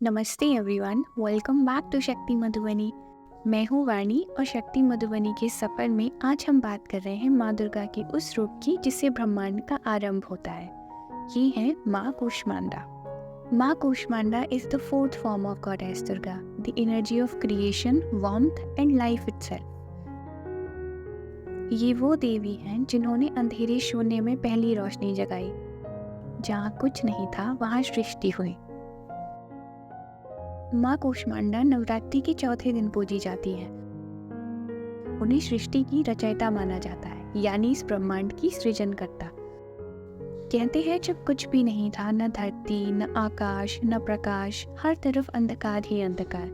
नमस्ते everyone, welcome back to शक्ति मधुबनी। मैं हूँ वाणी और शक्ति मधुबनी के सफ़र में आज हम बात कर रहे हैं माँ दुर्गा के उस रूप की जिससे ब्रह्मांड का आरंभ होता है। ये है माँ कुष्मांडा। माँ Kushmanda is the fourth form of goddess Durga, the energy of creation, warmth and life itself. ये वो देवी हैं जिन्होंने अंधेरे शून्य में पहली रोशनी जगाई। जहाँ कुछ नहीं था वहाँ सृष्टि हुई। माँ कुष्मांडा नवरात्रि के चौथे दिन पूजी जाती है। उन्हें सृष्टि की रचयिता माना जाता है, यानी इस ब्रह्मांड की सृजनकर्ता। कहते हैं जब कुछ भी नहीं था, न धरती, न आकाश, न प्रकाश, हर तरफ अंधकार ही अंधकार,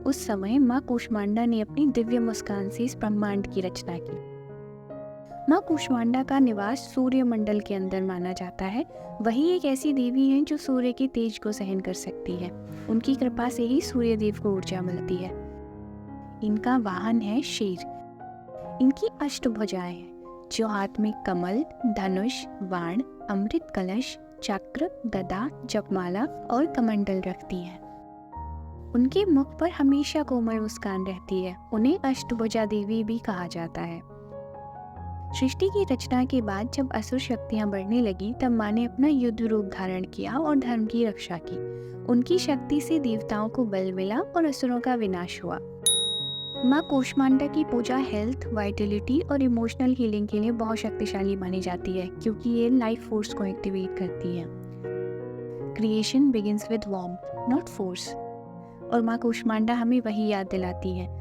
उस समय माँ कुष्मांडा ने अपनी दिव्य मुस्कान से इस ब्रह्मांड की रचना की। माँ कुष्मांडा का निवास सूर्य मंडल के अंदर माना जाता है। वही एक ऐसी देवी है जो सूर्य के तेज को सहन कर सकती है। उनकी कृपा से ही सूर्य देव को ऊर्जा मिलती है। इनका वाहन है शेर। इनकी अष्टभुजाएं हैं जो हाथ में कमल, धनुष, बाण, अमृत कलश, चक्र, गदा, जपमाला और कमंडल रखती हैं। उनके मुख पर हमेशा कोमल मुस्कान रहती है। उन्हें अष्टभुजा देवी भी कहा जाता है। सृष्टि की रचना के बाद जब असुर शक्तियां बढ़ने लगी, तब माँ ने अपना युद्ध रूप धारण किया और धर्म की रक्षा की। उनकी शक्ति से देवताओं को बल मिला और असुरों का विनाश हुआ। माँ कुष्मांडा की पूजा हेल्थ, वाइटलिटी और इमोशनल हीलिंग के लिए बहुत शक्तिशाली मानी जाती है, क्योंकि ये लाइफ फोर्स को एक्टिवेट करती है। Creation begins with warmth, not force. और माँ कुष्मांडा हमें वही याद दिलाती है।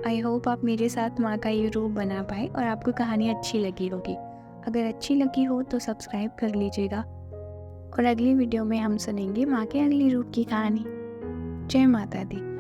आई होप आप मेरे साथ माँ का ये रूप बना पाए और आपको कहानी अच्छी लगी होगी। अगर अच्छी लगी हो तो सब्सक्राइब कर लीजिएगा और अगली वीडियो में हम सुनेंगे माँ के अगले रूप की कहानी। जय माता दी।